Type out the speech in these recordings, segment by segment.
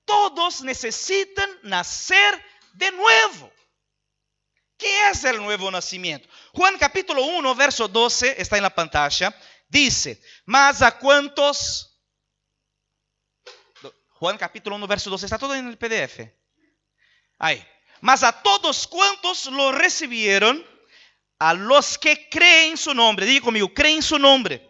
Todos necesitan nacer de nuevo. ¿Qué es el nuevo nacimiento? Juan capítulo 1, verso 12, está en la pantalla. Dice, mas a cuantos... Juan capítulo 1, verso 12, está todo en el PDF. Ahí. Mas a todos cuantos lo recibieron, a los que creen su nombre, diga conmigo, creen su nombre,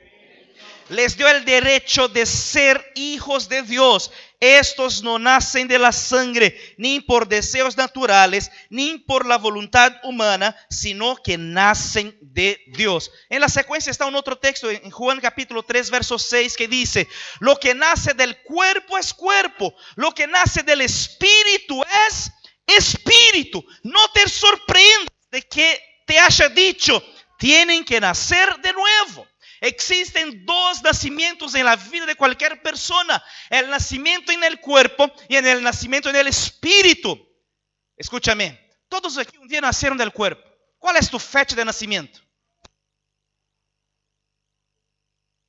les dio el derecho de ser hijos de Dios. Estos no nacen de la sangre, ni por deseos naturales, ni por la voluntad humana, sino que nacen de Dios. En la secuencia está un otro texto en Juan capítulo 3, verso 6, que dice, lo que nace del cuerpo es cuerpo, lo que nace del espíritu es espíritu. No te sorprendas de que te haya dicho, tienen que nacer de nuevo. Existen dos nacimientos en la vida de cualquier persona: el nacimiento en el cuerpo y el nacimiento en el espíritu. Escúchame, todos aquí un día nacieron del cuerpo. ¿Cuál es tu fecha de nacimiento?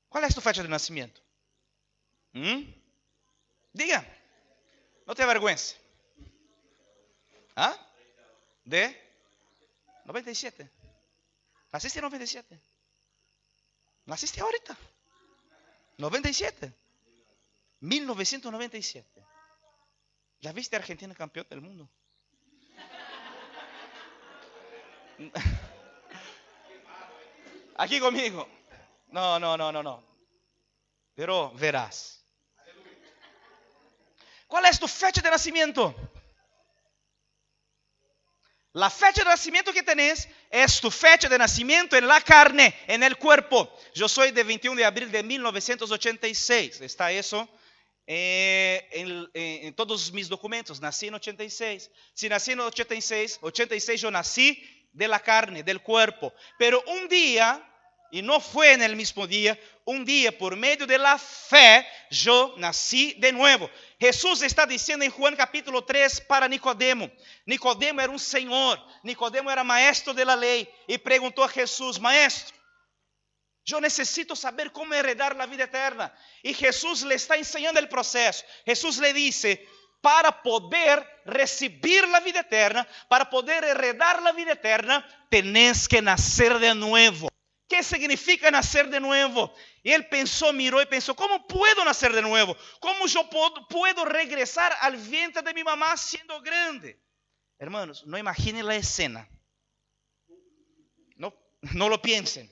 ¿Cuál es tu fecha de nacimiento? Diga, no te avergüences. ¿Ah? ¿De 97? ¿Naciste en 97? ¿Naciste ahorita? 97. 1997. ¿Ya viste a Argentina campeón del mundo? Aquí conmigo. No. Pero verás. ¿Cuál es tu fecha de nacimiento? La fecha de nacimiento que tenés es tu fecha de nacimiento en la carne, en el cuerpo. Yo soy de 21 de abril de 1986. Está eso en todos mis documentos. Nací en 86. Si nací en 86 yo nací de la carne, del cuerpo. Pero un día, y no fue en el mismo día, un día por medio de la fe, yo nací de nuevo. Jesús está diciendo en Juan capítulo 3 para Nicodemo. Nicodemo era un señor, Nicodemo era maestro de la ley y preguntó a Jesús, maestro, yo necesito saber cómo heredar la vida eterna. Y Jesús le está enseñando el proceso. Jesús le dice, para poder recibir la vida eterna, para poder heredar la vida eterna, tenés que nacer de nuevo. ¿Qué significa nacer de nuevo? Y él pensó, miró y pensó, ¿cómo puedo nacer de nuevo? ¿Cómo yo puedo regresar al vientre de mi mamá siendo grande? Hermanos, no imaginen la escena. No lo piensen.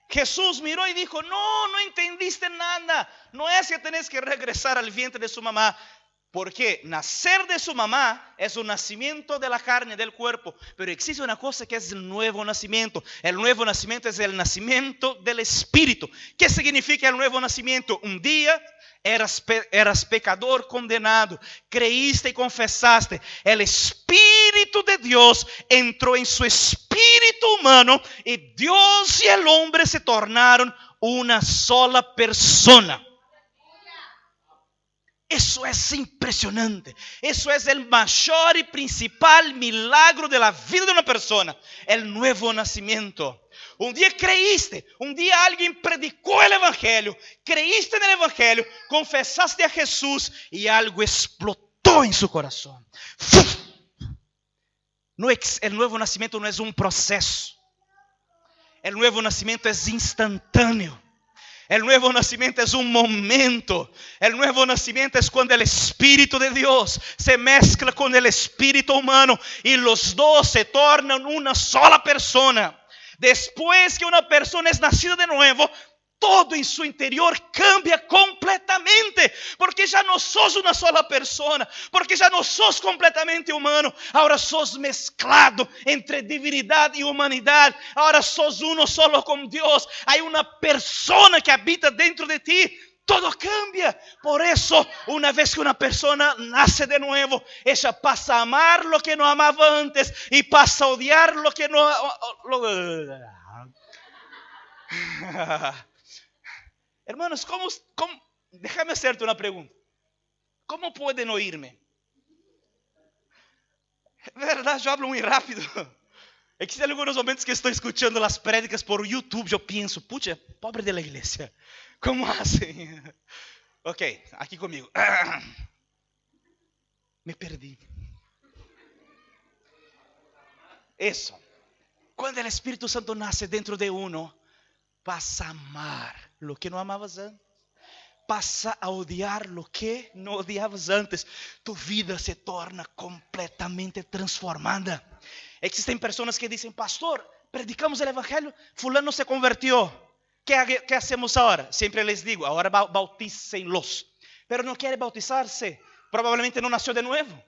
Jesús miró y dijo, no entendiste nada. No es que tenés que regresar al vientre de su mamá. Porque nacer de su mamá es un nacimiento de la carne, del cuerpo. Pero existe una cosa que es el nuevo nacimiento. El nuevo nacimiento es el nacimiento del espíritu. ¿Qué significa el nuevo nacimiento? Un día eras pecador condenado. Creíste y confesaste. El Espíritu de Dios entró en su espíritu humano. Y Dios y el hombre se tornaron una sola persona. Eso es impresionante. Eso es el mayor y principal milagro de la vida de una persona. El nuevo nacimiento. Un día creíste, un día alguien predicó el evangelio, creíste en el evangelio, confesaste a Jesús y algo explotó en su corazón. El nuevo nacimiento no es un proceso. El nuevo nacimiento es instantáneo. El nuevo nacimiento es un momento. El nuevo nacimiento es cuando el Espíritu de Dios se mezcla con el espíritu humano y los dos se tornan una sola persona. Después que una persona es nacida de nuevo, todo en su interior cambia completamente. Porque ya no sos una sola persona. Porque ya no sos completamente humano. Ahora sos mezclado entre divinidad y humanidad. Ahora sos uno solo con Dios. Hay una persona que habita dentro de ti. Todo cambia. Por eso, una vez que una persona nace de nuevo, ella pasa a amar lo que no amaba antes y pasa a odiar lo que no... Hermanos, ¿cómo? Déjame hacerte una pregunta. ¿Cómo pueden oírme? ¿Verdad? Yo hablo muy rápido. Existen algunos momentos que estoy escuchando las prédicas por YouTube. Yo pienso, pucha, pobre de la iglesia. ¿Cómo hacen? Ok, aquí conmigo. Me perdí. Eso. Cuando el Espíritu Santo nace dentro de uno, vas a amar lo que no amabas antes. Pasa a odiar lo que no odiabas antes. Tu vida se torna completamente transformada. Existen personas que dicen, pastor, predicamos el evangelio, fulano se convirtió. ¿Qué hacemos ahora? Siempre les digo, ahora bautícenlos. Pero no quiere bautizarse. Probablemente no nació de nuevo.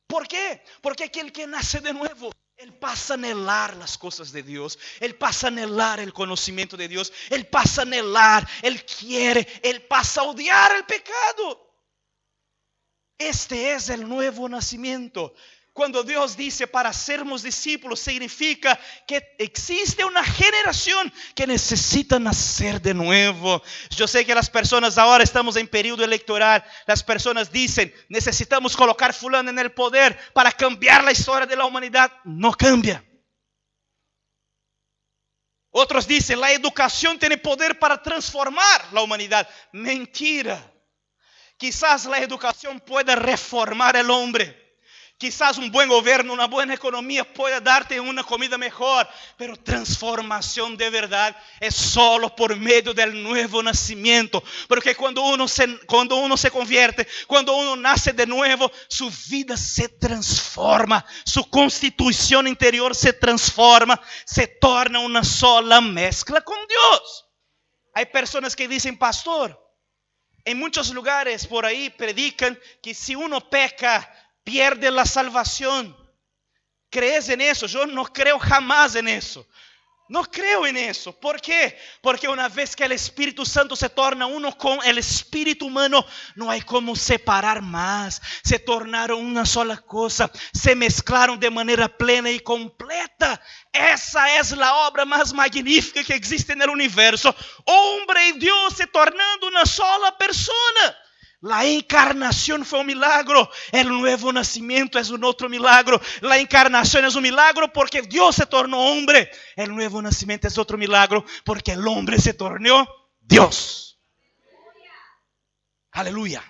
¿Por qué? Porque aquel que nace de nuevo, él pasa a anhelar las cosas de Dios. Él pasa a anhelar el conocimiento de Dios. Él pasa a anhelar, él quiere, él pasa a odiar el pecado. Este es el nuevo nacimiento. Cuando Dios dice para sermos discípulos, significa que existe una generación que necesita nacer de nuevo. Yo sé que las personas ahora estamos en periodo electoral. Las personas dicen, necesitamos colocar fulano en el poder para cambiar la historia de la humanidad. No cambia. Otros dicen, la educación tiene poder para transformar la humanidad. Mentira. Quizás la educación pueda reformar el hombre. Quizás un buen gobierno, una buena economía pueda darte una comida mejor. Pero transformación de verdad es solo por medio del nuevo nacimiento. Porque cuando uno se convierte, cuando uno nace de nuevo, su vida se transforma. Su constitución interior se transforma. Se torna una sola mezcla con Dios. Hay personas que dicen, pastor, en muchos lugares por ahí predican que si uno peca, pierde la salvación. ¿Crees en eso? Yo no creo jamás en eso. No creo en eso. ¿Por qué? Porque una vez que el Espíritu Santo se torna uno con el espíritu humano, no hay como separar más. Se tornaron una sola cosa. Se mezclaron de manera plena y completa. Esa es la obra más magnífica que existe en el universo. Hombre y Dios se tornando una sola persona. La encarnación fue un milagro. El nuevo nacimiento es un otro milagro. La encarnación es un milagro porque Dios se tornó hombre. El nuevo nacimiento es otro milagro porque el hombre se tornó Dios. Aleluya.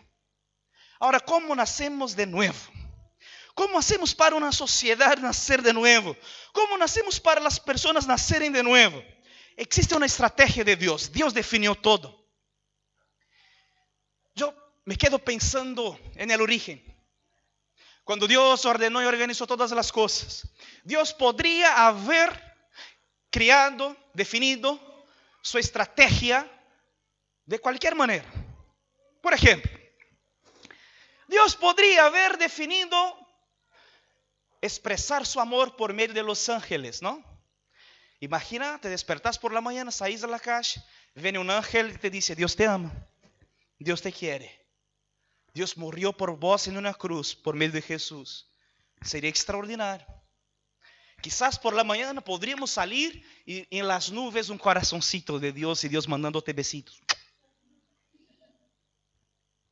Ahora, ¿cómo nacemos de nuevo? ¿Cómo hacemos para una sociedad nacer de nuevo? ¿Cómo nacemos para las personas nacerem de nuevo? Existe una estrategia de Dios. Dios definió todo. Yo me quedo pensando en el origen. Cuando Dios ordenó y organizó todas las cosas, Dios podría haber creado, definido su estrategia de cualquier manera. Por ejemplo, Dios podría haber definido expresar su amor por medio de los ángeles, ¿no? Imagina, te despertas por la mañana, salís a la calle, viene un ángel y te dice, Dios te ama, Dios te quiere. Dios murió por vos en una cruz por medio de Jesús. Sería extraordinario. Quizás por la mañana podríamos salir y en las nubes un corazoncito de Dios y Dios mandándote besitos.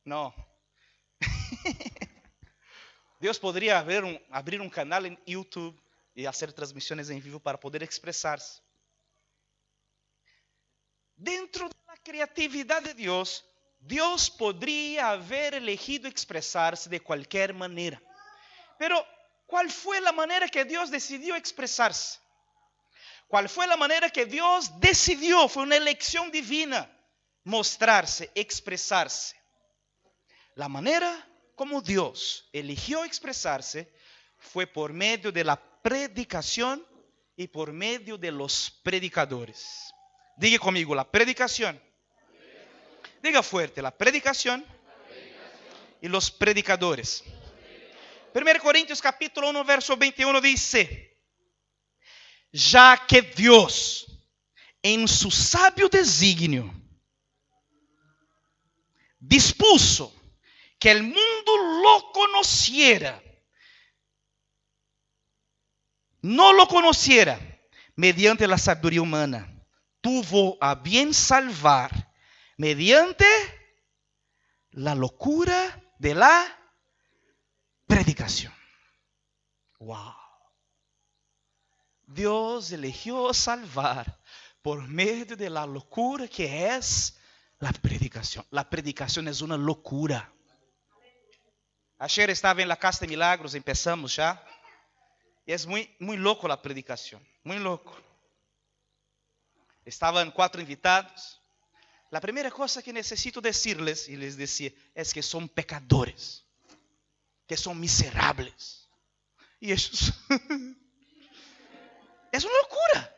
No. Dios podría abrir un canal en YouTube y hacer transmisiones en vivo para poder expresarse. Dentro de la creatividad de Dios, Dios podría haber elegido expresarse de cualquier manera. Pero, ¿cuál fue la manera que Dios decidió expresarse? ¿Cuál fue la manera que Dios decidió? Fue una elección divina. Mostrarse, expresarse. La manera como Dios eligió expresarse fue por medio de la predicación y por medio de los predicadores. Diga conmigo, la predicación. Diga fuerte, la predicación y los predicadores. 1 Corintios capítulo 1, verso 21 dice, ya que Dios, en su sabio designio, dispuso que el mundo lo conociera, no lo conociera mediante la sabiduría humana, tuvo a bien salvar mediante la locura de la predicación. Wow. Dios eligió salvar por medio de la locura que es La predicación es una locura. Ayer estaba en la Casa de Milagros, empezamos ya. Y es muy loco la predicación, muy loco. Estaban 4 invitados. La primera cosa que necesito decirles, y les decía, es que son pecadores, que son miserables. Y ellos, es una locura.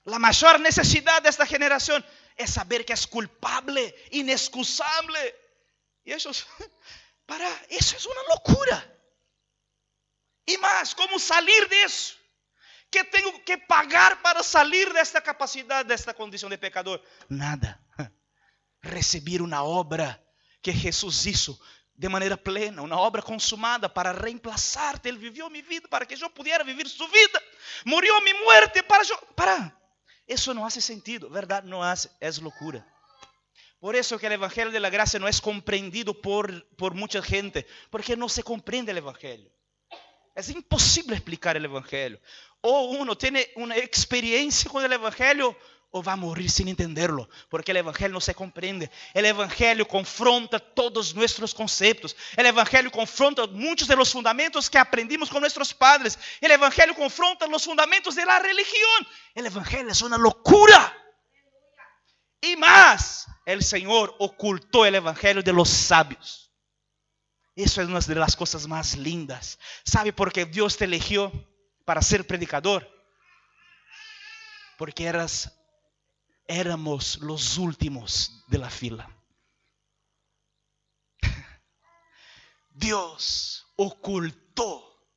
La mayor necesidad de esta generación es saber que es culpable, inexcusable. Y ellos, eso es una locura. Y más, ¿cómo salir de eso? ¿Qué tengo que pagar para salir de esta capacidad, de esta condición de pecador? Nada. Recibir una obra que Jesús hizo de manera plena, una obra consumada para reemplazarte. Él vivió mi vida para que yo pudiera vivir su vida. Murió mi muerte para yo. Eso no hace sentido, ¿verdad? No hace, es locura. Por eso que el Evangelio de la Gracia no es comprendido por mucha gente, porque no se comprende el Evangelio. Es imposible explicar el Evangelio. O uno tiene una experiencia con el Evangelio o va a morir sin entenderlo, porque el Evangelio no se comprende. El Evangelio confronta todos nuestros conceptos. El Evangelio confronta muchos de los fundamentos que aprendimos con nuestros padres. El Evangelio confronta los fundamentos de la religión. El Evangelio es una locura. Y más, el Señor ocultó el Evangelio de los sabios. Eso es una de las cosas más lindas. ¿Sabe por qué Dios te eligió para ser predicador? Porque éramos los últimos de la fila. Dios ocultó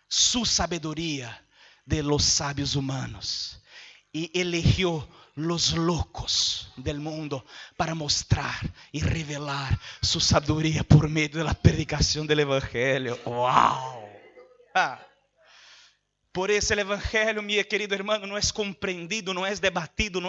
su sabiduría de los sabios humanos y eligió los locos del mundo para mostrar y revelar su sabiduría por medio de la predicación del Evangelio. ¡Wow! Por eso el Evangelio, mi querido hermano, no es comprendido, no es debatido,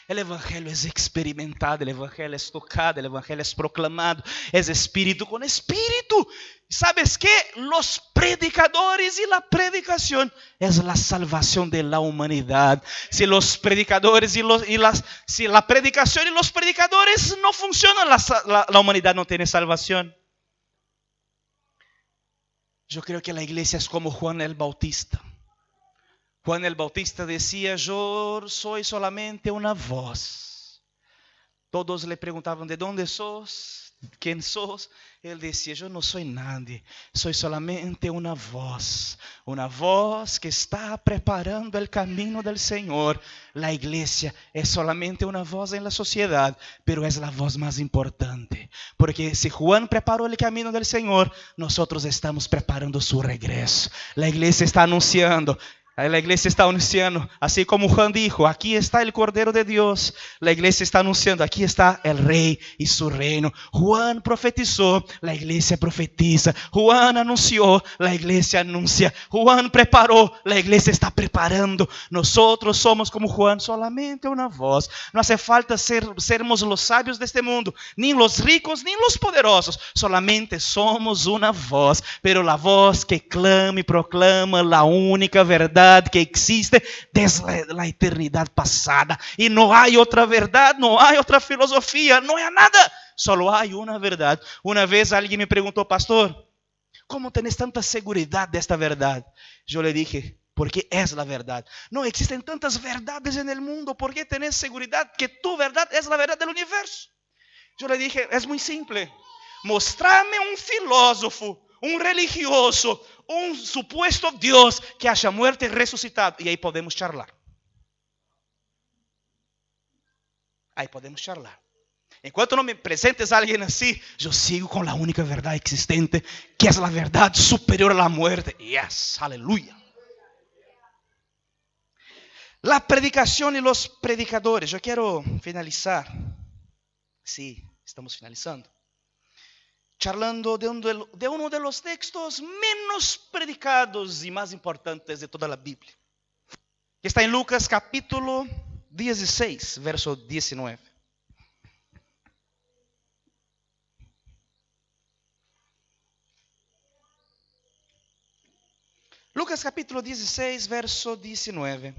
el Evangelio es experimentado, el Evangelio es tocado, el Evangelio es proclamado, es espíritu con espíritu. ¿Sabes qué? Los predicadores y la predicación es la salvación de la humanidad. Si los predicadores si la predicación y los predicadores no funcionan, la humanidad no tiene salvación. Yo creo que la iglesia es como Juan el Bautista. Juan el Bautista decía: yo soy solamente una voz. Todos le preguntaban: ¿de dónde sos? ¿Quién sos? Él decía: yo no soy nadie, soy solamente una voz que está preparando el camino del Señor. La iglesia es solamente una voz en la sociedad, pero es la voz más importante, porque si Juan preparó el camino del Señor, nosotros estamos preparando su regreso. La iglesia está anunciando, así como Juan dijo: aquí está el Cordero de Dios. La iglesia está anunciando: aquí está el Rey y su reino. Juan profetizó, la iglesia profetiza. Juan anunció, la iglesia anuncia. Juan preparó, la iglesia está preparando. Nosotros somos como Juan, solamente una voz. No hace falta sermos los sabios de este mundo, ni los ricos, ni los poderosos. Solamente somos una voz, pero la voz que clama y proclama la única verdad que existe desde la eternidad pasada. Y no hay otra verdad, no hay otra filosofía, no hay nada. Solo hay una verdad. Una vez alguien me preguntó: pastor, ¿cómo tenés tanta seguridad de esta verdad? Yo le dije: porque es la verdad. No existen tantas verdades en el mundo. ¿Por qué tenés seguridad que tu verdad es la verdad del universo? Yo le dije: es muy simple. Mostrame un filósofo, un religioso, un supuesto Dios que haya muerto y resucitado, y ahí podemos charlar. Enquanto no me presentes a alguien así, yo sigo con la única verdad existente, que es la verdad superior a la muerte. Yes, aleluya. La predicación y los predicadores. Yo quiero finalizar. Sí, estamos finalizando. Charlando de uno de los textos menos predicados y más importantes de toda la Biblia. Que está en Lucas capítulo 16, verso 19. Lucas capítulo 16, verso 19.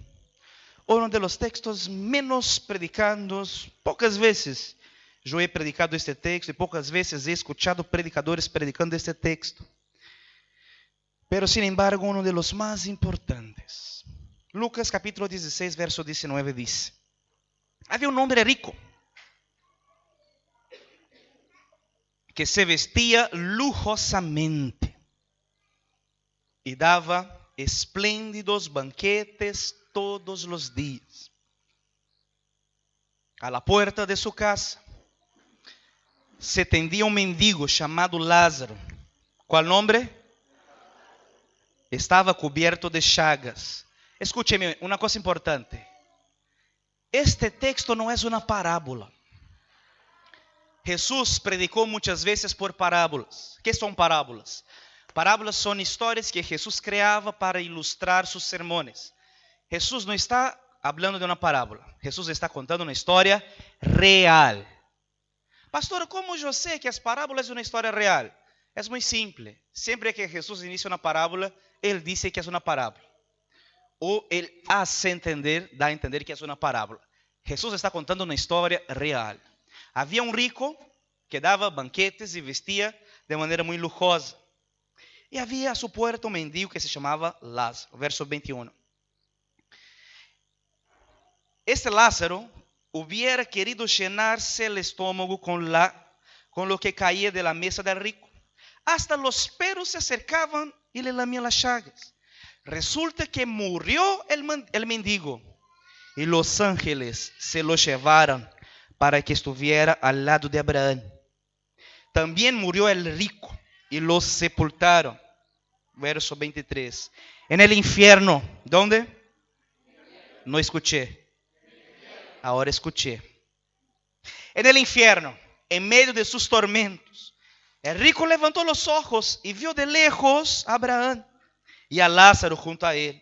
uno de los textos menos predicados. Pocas veces yo he predicado este texto y pocas veces he escuchado predicadores predicando este texto. Pero sin embargo, uno de los más importantes. Lucas capítulo 16, verso 19 dice: había un hombre rico que se vestía lujosamente y daba espléndidos banquetes todos los días. A la puerta de su casa se tendía un mendigo llamado Lázaro. ¿Cuál nombre? Estaba cubierto de chagas. Escúcheme una cosa importante. Este texto no es una parábola. Jesús predicó muchas veces por parábolas. ¿Qué son parábolas? Parábolas son historias que Jesús creaba para ilustrar sus sermones. Jesús no está hablando de una parábola. Jesús está contando una historia real. Pastor, ¿cómo yo sé que las parábolas es una historia real? Es muy simple. Siempre que Jesús inicia una parábola, Él dice que es una parábola. O Él hace entender, da a entender que es una parábola. Jesús está contando una historia real. Había un rico que daba banquetes y vestía de manera muy lujosa. Y había a su puerta un mendigo que se llamaba Lázaro. Verso 21. Este Lázaro hubiera querido llenarse el estómago con lo que caía de la mesa del rico. Hasta los perros se acercaban y le lamían las llagas. Resulta que murió el mendigo y los ángeles se lo llevaron para que estuviera al lado de Abraham. También murió el rico y los sepultaron. Verso 23. En el infierno, ¿dónde? No escuché. Ahora escuché. En el infierno, en medio de sus tormentos, el rico levantó los ojos y vio de lejos a Abraham y a Lázaro junto a él.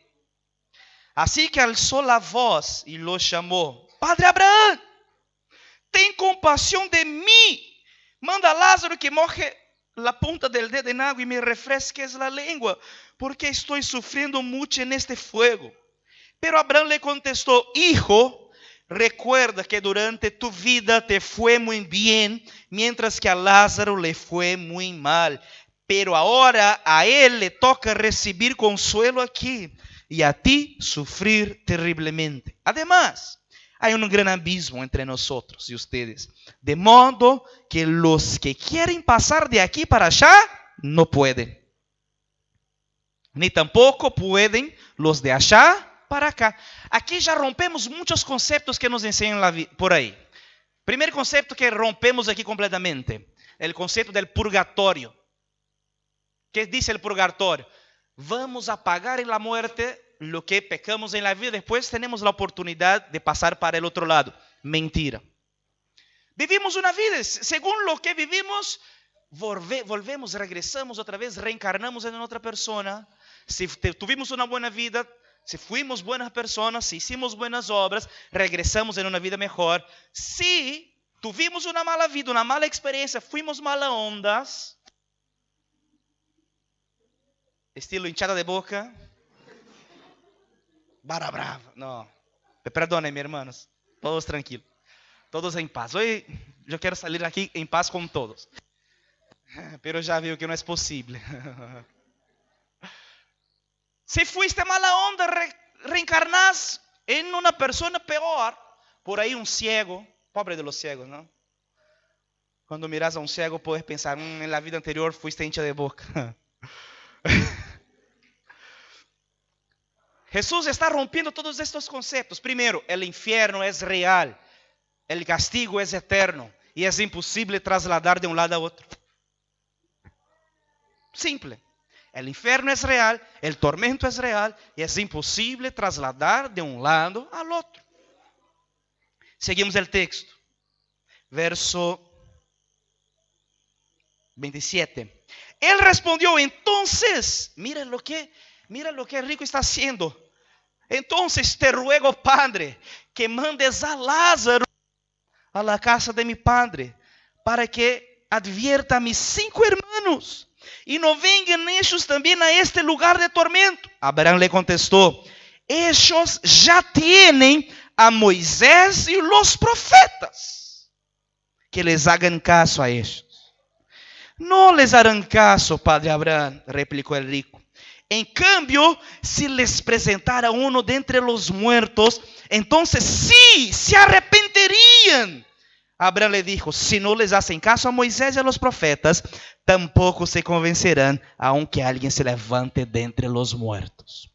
Así que alzó la voz y lo llamó: Padre Abraham, ten compasión de mí. Manda a Lázaro que moje la punta del dedo en agua y me refresque la lengua, porque estoy sufriendo mucho en este fuego. Pero Abraham le contestó: Hijo, recuerda que durante tu vida te fue muy bien, mientras que a Lázaro le fue muy mal. Pero ahora a él le toca recibir consuelo aquí y a ti sufrir terriblemente. Además, hay un gran abismo entre nosotros y ustedes, de modo que los que quieren pasar de aquí para allá no pueden, ni tampoco pueden los de allá para acá. Aquí ya rompemos muchos conceptos que nos enseñan por ahí. Primer concepto que rompemos aquí completamente, el concepto del purgatorio. ¿Qué dice el purgatorio? Vamos a pagar en la muerte lo que pecamos en la vida, después tenemos la oportunidad de pasar para el otro lado. Mentira. Vivimos una vida, según lo que vivimos, volvemos, regresamos otra vez, reencarnamos en otra persona. Si tuvimos una buena vida, si fuimos buenas personas, si hicimos buenas obras, regresamos en una vida mejor. Si tuvimos una mala vida, una mala experiencia, fuimos mala ondas, estilo hinchada de boca, vara brava. No, perdónenme, hermanos, todos tranquilos, todos en paz. Hoy yo quiero salir aquí en paz con todos, pero ya veo que no es posible. Si fuiste mala onda, reencarnás en una persona peor. Por ahí un ciego, pobre de los ciegos, ¿no? Cuando miras a un ciego puedes pensar, en la vida anterior fuiste hincha de boca. Jesús está rompiendo todos estos conceptos. Primero, el infierno es real, el castigo es eterno y es imposible trasladar de un lado a otro. Simple. El infierno es real, el tormento es real y es imposible trasladar de un lado al otro. Seguimos el texto. Verso 27. Él respondió: entonces, mira lo que el rico está haciendo. Entonces te ruego, Padre, que mandes a Lázaro a la casa de mi padre, para que advierta a mis 5 hermanos y no vengan ellos también a este lugar de tormento. Abraham le contestó: ellos ya tienen a Moisés y los profetas. Que les hagan caso a ellos. No les harán caso, padre Abraham, replicó el rico. En cambio, si les presentara uno de entre los muertos, entonces sí, se arrepentirían. Abraham le dijo, si no les hacen caso a Moisés y a los profetas, tampoco se convencerán, aunque alguien se levante de entre los muertos.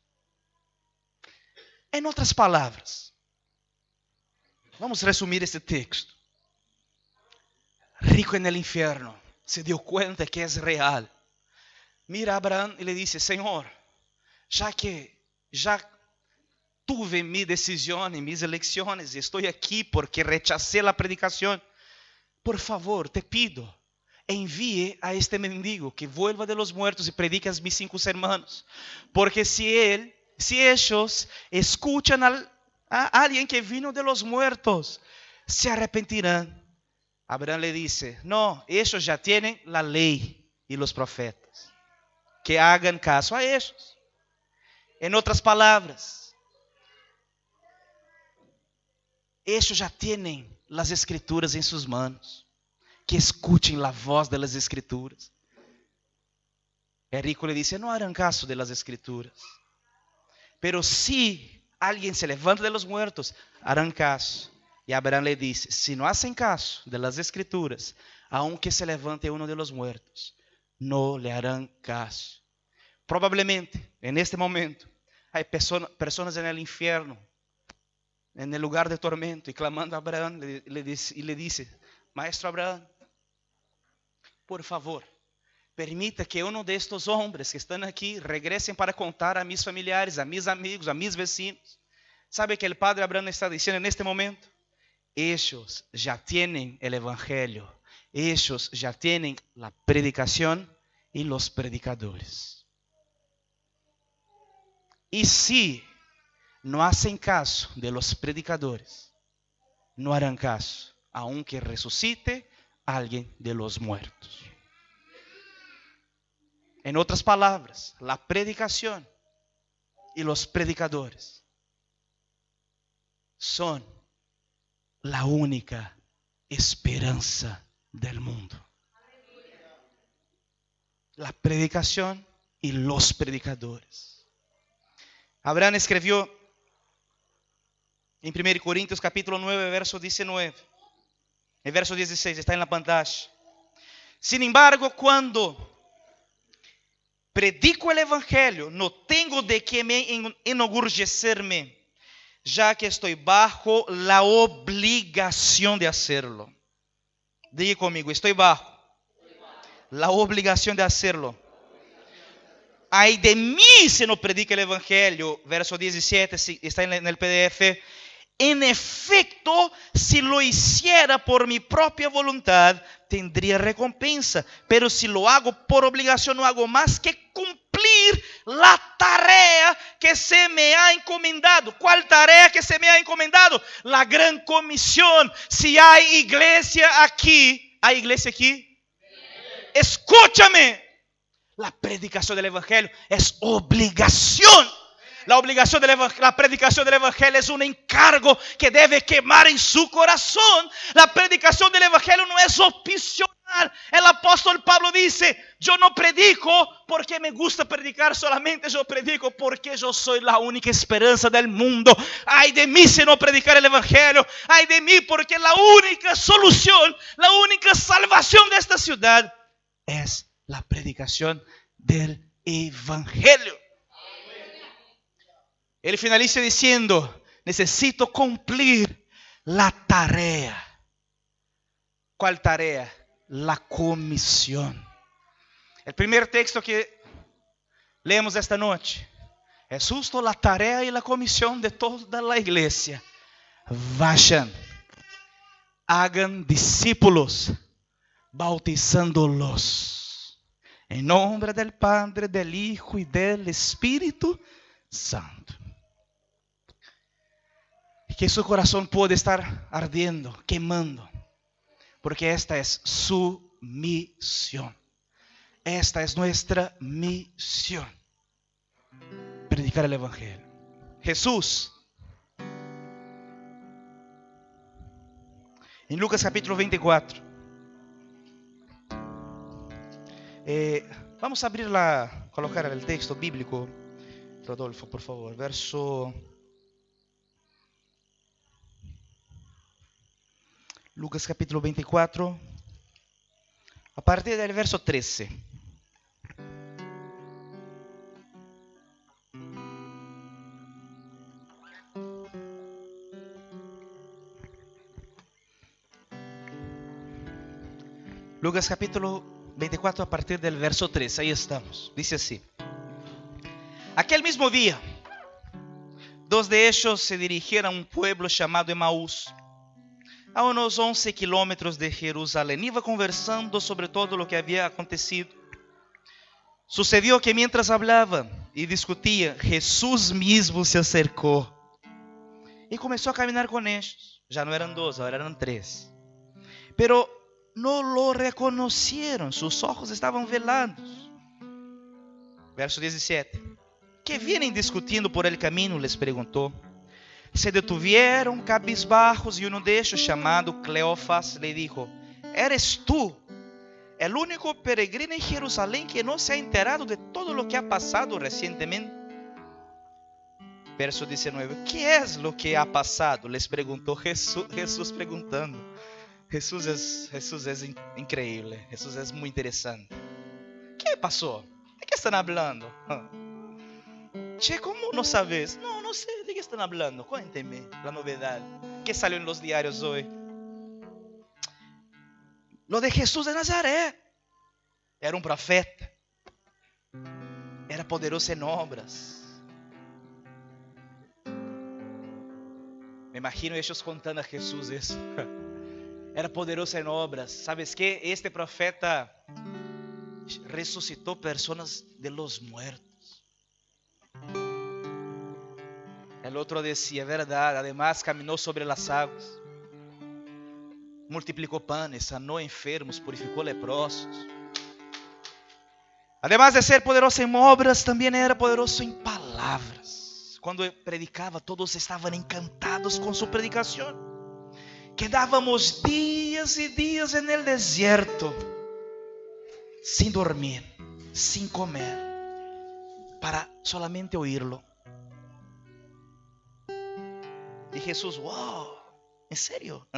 En otras palabras, vamos a resumir este texto. Rico en el infierno, se dio cuenta que es real. Mira a Abraham y le dice, Señor, ya que ya tuve mi decisión y mis elecciones y estoy aquí porque rechacé la predicación, por favor, te pido, envíe a este mendigo que vuelva de los muertos y predique a mis 5 hermanos. Porque si ellos escuchan a alguien que vino de los muertos, se arrepentirán. Abraham le dice, no, ellos ya tienen la ley y los profetas. Que hagan caso a ellos. En otras palabras, ellos ya tienen las escrituras en sus manos. Que escuchen la voz de las escrituras. El rico le dice, no harán caso de las escrituras. Pero si alguien se levanta de los muertos, harán caso. Y Abraham le dice, si no hacen caso de las escrituras, aunque se levante uno de los muertos, no le harán caso. Probablemente, en este momento, hay personas en el infierno, en el lugar de tormento, y clamando a Abraham, le dice, Maestro Abraham, por favor, permita que uno de estos hombres que están aquí regresen para contar a mis familiares, a mis amigos, a mis vecinos. ¿Sabe que el padre Abraham está diciendo en este momento? Ellos ya tienen el evangelio. Ellos ya tienen la predicación y los predicadores. Y si no hacen caso de los predicadores, no harán caso, aunque resucite alguien de los muertos. En otras palabras, la predicación y los predicadores son la única esperanza del mundo. La predicación y los predicadores. Abraham escribió en 1 Corintios capítulo 9, verso 19. El verso 16 está en la pantalla. Sin embargo, cuando predico el evangelio, no tengo de qué me enorgullecerme, ya que estoy bajo la obligación de hacerlo. Diga conmigo, estoy bajo la obligación de hacerlo. Ay de mí si no predica el evangelio, verso 17, está en el PDF. En efecto, si lo hiciera por mi propia voluntad, tendría recompensa. Pero si lo hago por obligación, no hago más que cumplir la tarea que se me ha encomendado. ¿Cuál tarea que se me ha encomendado? La gran comisión. Si hay iglesia aquí, ¿hay iglesia aquí? Escúchame. La predicación del evangelio es obligación. La predicación del evangelio es un encargo que debe quemar en su corazón. La predicación del evangelio no es opcional. El apóstol Pablo dice, yo no predico porque me gusta predicar solamente, yo predico porque yo soy la única esperanza del mundo. Ay de mí si no predicar el evangelio. Ay de mí porque la única solución, la única salvación de esta ciudad es la predicación del evangelio. Él finaliza diciendo, necesito cumplir la tarea. ¿Cuál tarea? La comisión. El primer texto que leemos esta noche es justo la tarea y la comisión de toda la iglesia. Vayan, hagan discípulos, bautizándolos en nombre del Padre, del Hijo y del Espíritu Santo. Que su corazón puede estar ardiendo, quemando, porque esta es su misión. Esta es nuestra misión. Predicar el evangelio. Jesús, en Lucas capítulo 24, vamos a colocar el texto bíblico, Rodolfo, por favor, Lucas capítulo 24, a partir del verso 13. Lucas capítulo 24 a partir del verso 3, ahí estamos. Dice así: aquel mismo día, dos de ellos se dirigieron a un pueblo llamado Emaús, a unos 11 kilómetros de Jerusalén. Iba conversando sobre todo lo que había acontecido. Sucedió que mientras hablaban y discutían, Jesús mismo se acercó y comenzó a caminar con ellos. Ya no eran dos, ahora eran tres. Pero no lo reconocieron, sus ojos estaban velados. Verso 17. ¿Qué vienen discutiendo por el camino?, les preguntó. Se detuvieron cabizbajos y uno de ellos, llamado Cleofas, le dijo: ¿eres tú el único peregrino en Jerusalén que no se ha enterado de todo lo que ha pasado recientemente? Verso 19. ¿Qué es lo que ha pasado?, les preguntó Jesús preguntando. Jesús es increíble. Jesús es muy interesante. ¿Qué pasó? ¿De qué están hablando? Che, ¿cómo no sabes? No sé de qué están hablando. Cuénteme la novedad. ¿Qué salió en los diarios hoy? Lo de Jesús de Nazaret. Era un profeta. Era poderoso en obras. Me imagino ellos contando a Jesús eso. Era poderoso en obras. ¿Sabes qué? Este profeta resucitó personas de los muertos. El otro decía: verdad. Además caminó sobre las aguas, multiplicó panes, sanó enfermos, purificó leprosos. Además de ser poderoso en obras, también era poderoso en palabras. Cuando predicaba, todos estaban encantados con su predicación. Quedábamos días y días en el desierto, sin dormir, sin comer, para solamente oírlo. Y Jesús, wow, ¿en serio?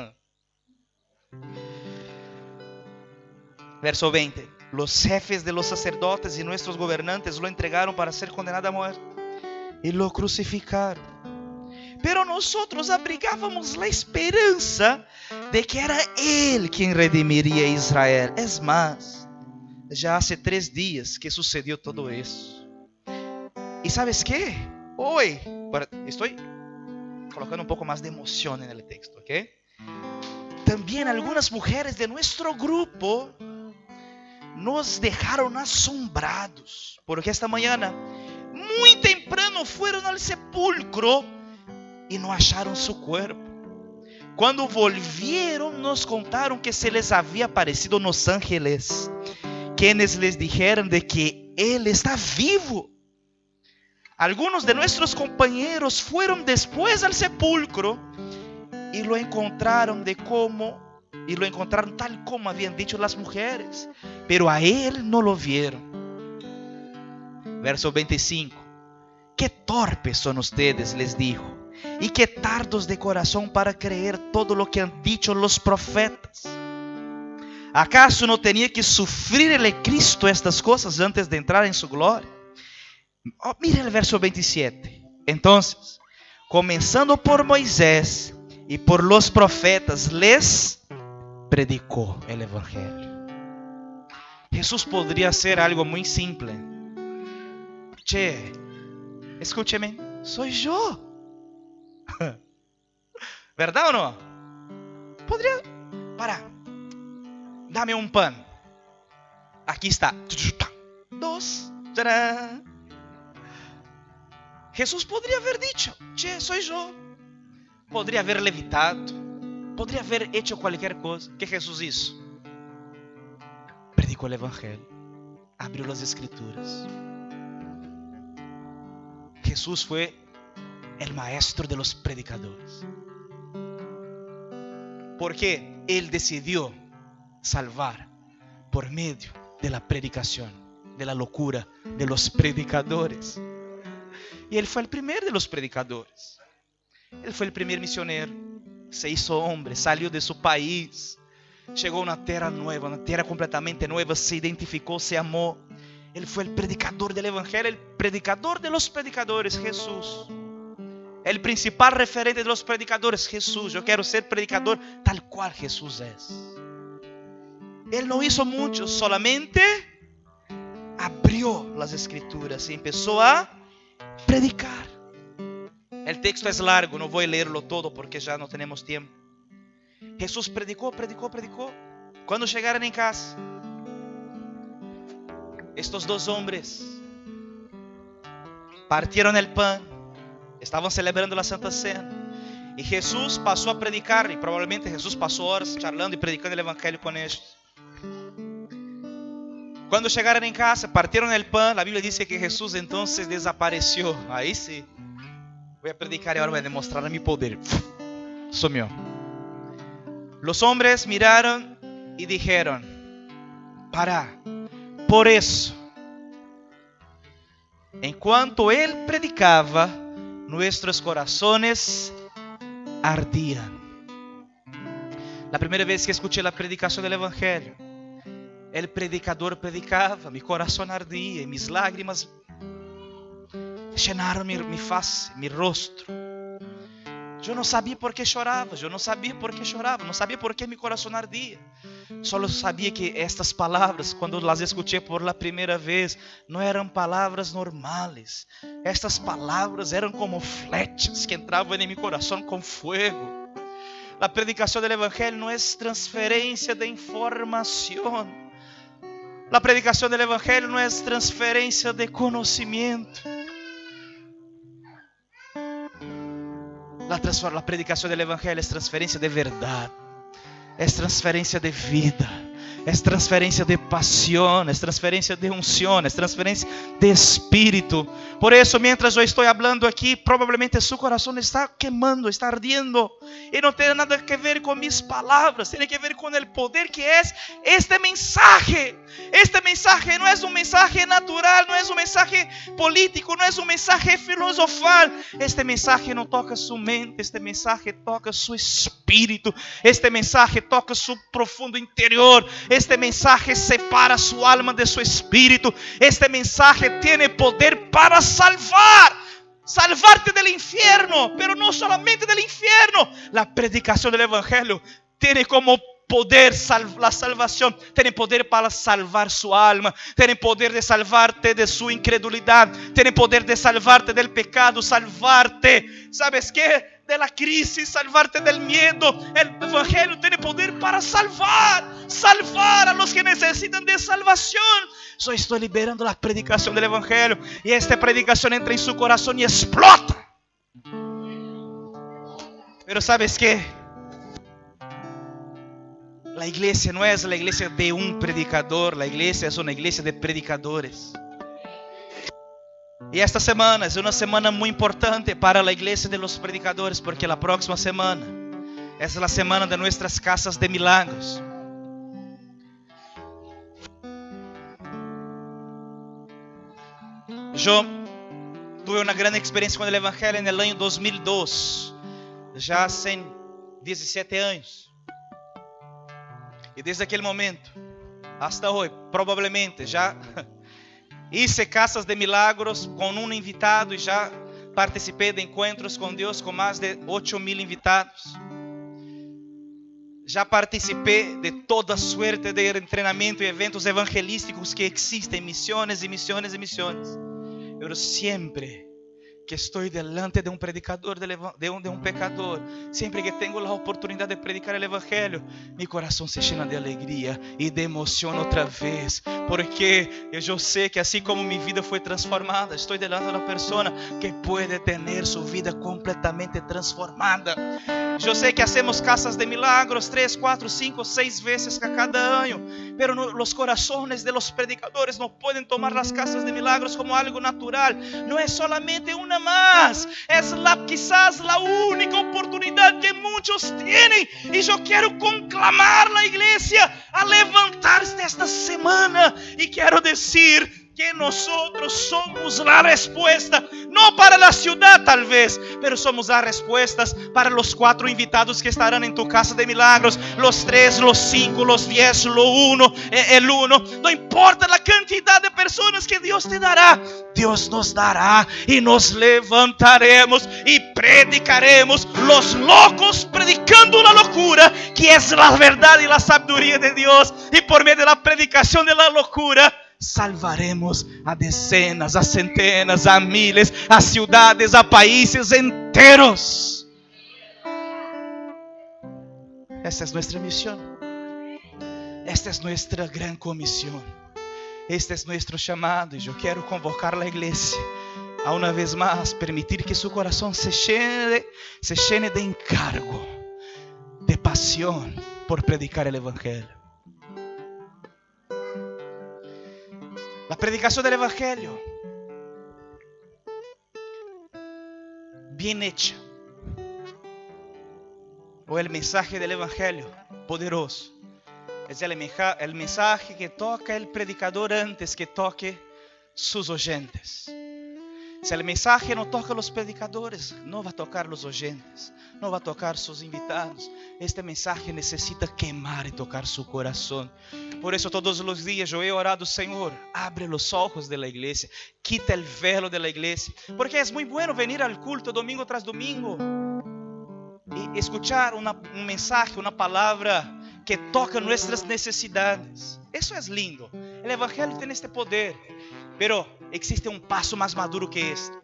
Verso 20. Los jefes de los sacerdotes y nuestros gobernantes lo entregaron para ser condenado a muerte y lo crucificaron. Pero nosotros abrigábamos la esperanza de que era Él quien redimiría a Israel. Es más, ya hace 3 días que sucedió todo eso. ¿Y sabes qué? Hoy, estoy colocando un poco más de emoción en el texto, ¿ok? También algunas mujeres de nuestro grupo nos dejaron asombrados, porque esta mañana, muy temprano, fueron al sepulcro y no acharon su cuerpo. Cuando volvieron, nos contaron que se les había aparecido unos ángeles, quienes les dijeron de que Él está vivo. Algunos de nuestros compañeros fueron después al sepulcro y lo encontraron tal como habían dicho las mujeres, pero a Él no lo vieron. Verso 25. Qué torpes son ustedes, les dijo, y qué tardos de corazón para creer todo lo que han dicho los profetas. ¿Acaso no tenía que sufrir el Cristo estas cosas antes de entrar en su gloria? Mira el verso 27. Entonces, comenzando por Moisés y por los profetas, les predicó el evangelio. Jesús podría hacer algo muy simple. Che, escúcheme, soy yo. ¿Verdad o no? Podría, dame un pan. Aquí está. 2. ¡Tarán! Jesús podría haber dicho: che, soy yo. Podría haber levitado. Podría haber hecho cualquier cosa. ¿Qué Jesús hizo? Predicó el evangelio. Abrió las escrituras. Jesús fue el maestro de los predicadores. Porque Él decidió salvar por medio de la predicación, de la locura de los predicadores. Y Él fue el primer de los predicadores. Él fue el primer misionero. Se hizo hombre, salió de su país, llegó a una tierra nueva, una tierra completamente nueva, se identificó, se amó. Él fue el predicador del evangelio, el predicador de los predicadores, Jesús. El principal referente de los predicadores, Jesús. Yo quiero ser predicador tal cual Jesús es. Él no hizo mucho, solamente abrió las escrituras y empezó a predicar. El texto es largo, no voy a leerlo todo porque ya no tenemos tiempo. Jesús predicó. Cuando llegaron en casa, estos dos hombres partieron el pan, estaban celebrando la Santa Cena, y Jesús pasó a predicar, y probablemente Jesús pasó horas charlando y predicando el evangelio con ellos. Cuando llegaron en casa, partieron el pan, la Biblia dice que Jesús entonces desapareció. Ahí sí, voy a predicar y ahora voy a demostrar mi poder. Sumió. Los hombres miraron y dijeron: para. Por eso, en cuanto Él predicaba, nuestros corazones ardían. La primera vez que escuché la predicación del evangelio, el predicador predicaba, mi corazón ardía y mis lágrimas llenaron mi faz, mi rostro. Yo no sabía por qué lloraba, no sabía por qué mi corazón ardía. Solo sabía que estas palabras, cuando las escuché por la primera vez, no eran palabras normales. Estas palabras eran como flechas que entraban en mi corazón con fuego. La predicación del evangelio no es transferencia de información. La predicación del evangelio no es transferencia de conocimiento. La predicación del evangelio es transferencia de verdad, es transferencia de vida, es transferencia de pasión, es transferencia de unción, es transferencia de espíritu. Por eso, mientras yo estoy hablando aquí, probablemente su corazón está quemando, está ardiendo. Y no tiene nada que ver con mis palabras, tiene que ver con el poder que es este mensaje. Este mensaje no es un mensaje natural, no es un mensaje político, no es un mensaje filosofal. Este mensaje no toca su mente, este mensaje toca su espíritu. Este mensaje toca su profundo interior. Este mensaje separa su alma de su espíritu. Este mensaje tiene poder para salvarte del infierno, pero no solamente del infierno. La predicación del evangelio tiene como poder la salvación, tiene poder para salvar su alma, tiene poder de salvarte de su incredulidad, tiene poder de salvarte del pecado, salvarte, ¿sabes qué? De la crisis, salvarte del miedo. El evangelio tiene poder para salvar a los que necesitan de salvación. Yo estoy liberando la predicación del evangelio y esta predicación entra en su corazón y explota. Pero ¿sabes qué? La iglesia no es la iglesia de un predicador, la iglesia es una iglesia de predicadores. Y esta semana es una semana muy importante para la iglesia de los predicadores, porque la próxima semana es la semana de nuestras casas de milagros. Yo tuve una gran experiencia con el evangelio en el año 2002, ya hace 17 años. Y desde aquel momento hasta hoy, probablemente ya hice casas de milagros con un invitado y ya participé de encuentros con Dios con más de 8,000 invitados. Ya participé de toda suerte de entrenamiento y eventos evangelísticos que existen, misiones y misiones y misiones. Pero siempre que estoy delante de un predicador, de un pecador, siempre que tengo la oportunidad de predicar el evangelio, mi corazón se llena de alegría y de emoción otra vez, porque yo sé que así como mi vida fue transformada, estoy delante de una persona que puede tener su vida completamente transformada. Eu sei que hacemos casas de milagros 3, 4, 5, 6 veces a cada año, pero los corazones de los predicadores no pueden tomar las casas de milagros como algo natural. No es solamente una más, es quizás la única oportunidad que muchos tienen. Y yo quiero conclamar a la iglesia a levantarse esta semana, y quiero decir que nosotros somos la respuesta, no para la ciudad tal vez, pero somos las respuestas para los 4 invitados que estarán en tu casa de milagros, los 3, los 5, los 10, el 1, no importa la cantidad de personas que Dios te dará, Dios nos dará, y nos levantaremos y predicaremos, los locos predicando la locura, que es la verdad y la sabiduría de Dios, y por medio de la predicación de la locura salvaremos a decenas, a centenas, a miles, a ciudades, a países enteros. Esta es nuestra misión. Esta es nuestra gran comisión. Este es nuestro llamado, y yo quiero convocar a la iglesia a una vez más permitir que su corazón se llene de encargo, de pasión por predicar el evangelio. La predicación del evangelio bien hecha, o el mensaje del evangelio poderoso, es el mensaje que toca el predicador antes que toque sus oyentes. Si el mensaje no toca a los predicadores, no va a tocar los oyentes, no va a tocar sus invitados. Este mensaje necesita quemar y tocar su corazón. Por eso todos los días yo he orado: Señor, abre los ojos de la iglesia, quita el velo de la iglesia, porque es muy bueno venir al culto domingo tras domingo y escuchar un mensaje, una palabra que toca nuestras necesidades. Eso es lindo. El evangelio tiene este poder, pero existe un paso más maduro que este.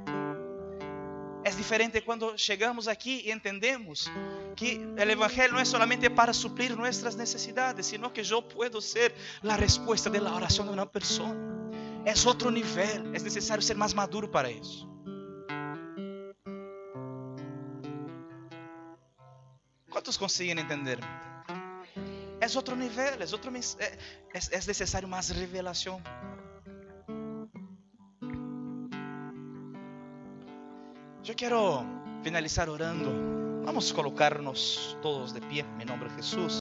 Es diferente cuando llegamos aquí y entendemos que el evangelio no es solamente para suplir nuestras necesidades, sino que yo puedo ser la respuesta de la oración de una persona. Es otro nivel. Es necesario ser más maduro para eso. ¿Cuántos consiguen entenderme? Es otro nivel, es necesario más revelación. Yo quiero finalizar orando. Vamos a colocarnos todos de pie. En nombre de Jesús.